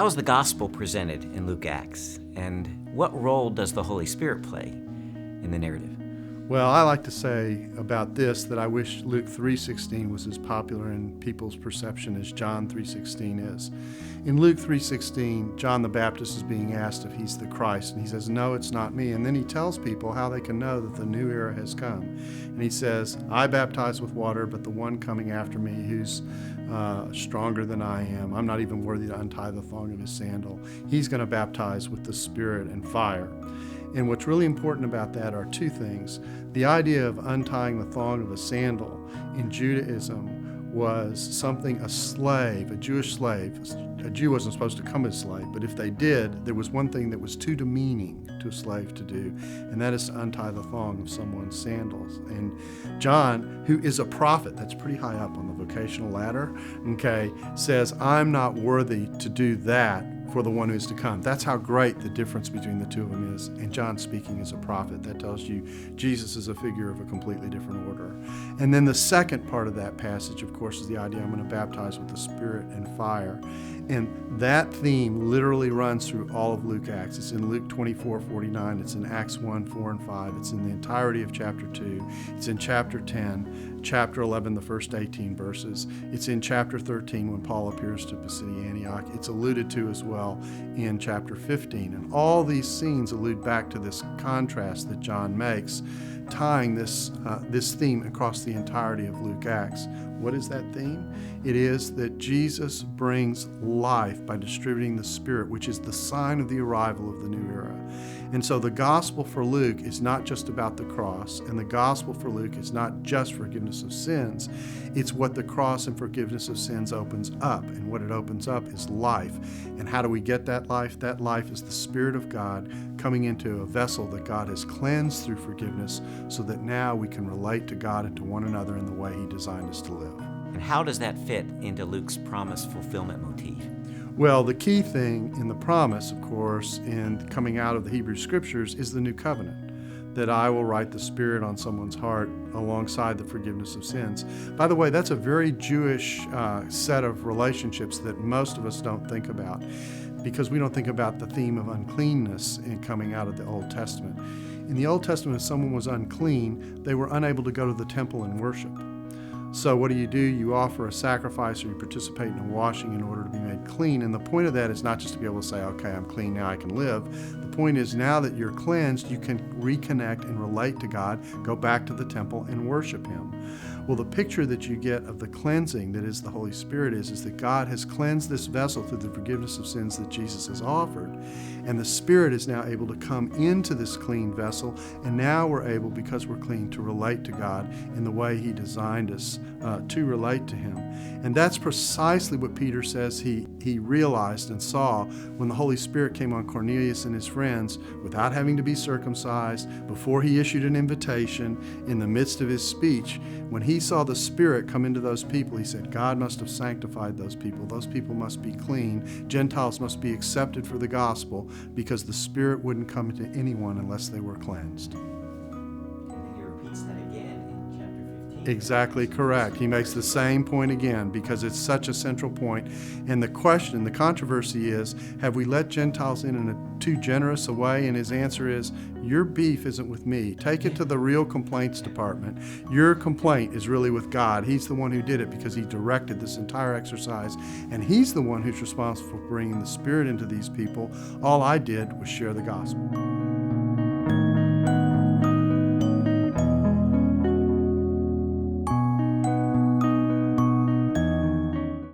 How is the gospel presented in Luke Acts? And what role does the Holy Spirit play in the narrative? Well, I like to say about this that I wish Luke 3:16 was as popular in people's perception as John 3:16 is. In Luke 3:16, John the Baptist is being asked if he's the Christ, and he says, "No, it's not me." And then he tells people how they can know that the new era has come. And he says, "I baptize with water, but the one coming after me who's stronger than I am, I'm not even worthy to untie the thong of his sandal. He's going to baptize with the Spirit and fire." And what's really important about that are two things. The idea of untying the thong of a sandal in Judaism was something a slave, a Jewish slave, a Jew wasn't supposed to come as a slave, but if they did, there was one thing that was too demeaning to a slave to do, and that is to untie the thong of someone's sandals. And John, who is a prophet, that's pretty high up on the vocational ladder, says, "I'm not worthy to do that for the one who is to come." That's how great the difference between the two of them is. And John speaking as a prophet, that tells you Jesus is a figure of a completely different order. And then the second part of that passage, of course, is the idea I'm going to baptize with the Spirit and fire. And that theme literally runs through all of Luke Acts. It's in Luke 24:49. It's in Acts 1, 4, and 5. It's in the entirety of chapter 2. It's in chapter 10, chapter 11, the first 18 verses. It's in chapter 13 when Paul appears to Pisidia Antioch. It's alluded to as well in chapter 15. And all these scenes allude back to this contrast that John makes, tying this theme across the entirety of Luke Acts. What is that theme? It is that Jesus brings life by distributing the Spirit, which is the sign of the arrival of the new era. And so the gospel for Luke is not just about the cross, and the gospel for Luke is not just forgiveness of sins. It's what the cross and forgiveness of sins opens up, and what it opens up is life. And how do we get that life? That life is the Spirit of God coming into a vessel that God has cleansed through forgiveness, so that now we can relate to God and to one another in the way He designed us to live. And how does that fit into Luke's promise fulfillment motif? Well, the key thing in the promise, of course, in coming out of the Hebrew Scriptures is the new covenant, that I will write the Spirit on someone's heart alongside the forgiveness of sins. By the way, that's a very Jewish set of relationships that most of us don't think about, because we don't think about the theme of uncleanness in coming out of the Old Testament. In the Old Testament, if someone was unclean, they were unable to go to the temple and worship. So what do? You offer a sacrifice, or you participate in a washing in order to be made clean. And the point of that is not just to be able to say, okay, I'm clean, now I can live. The point is, now that you're cleansed, you can reconnect and relate to God, go back to the temple and worship Him. Well, the picture that you get of the cleansing that is the Holy Spirit is that God has cleansed this vessel through the forgiveness of sins that Jesus has offered. And the Spirit is now able to come into this clean vessel, and now we're able, because we're clean, to relate to God in the way He designed us to relate to Him. And that's precisely what Peter says he realized and saw when the Holy Spirit came on Cornelius and his friends without having to be circumcised, before he issued an invitation, in the midst of his speech. When he saw the Spirit come into those people, he said, God must have sanctified those people. Those people must be clean. Gentiles must be accepted for the gospel, because the Spirit wouldn't come to anyone unless they were cleansed. He repeats that again in chapter 15. Exactly correct. He makes the same point again, because it's such a central point. And the question, the controversy is, have we let Gentiles in a too generous a way? And his answer is, your beef isn't with me. Take it to the real complaints department. Your complaint is really with God. He's the one who did it, because He directed this entire exercise, and He's the one who's responsible for bringing the Spirit into these people. All I did was share the gospel.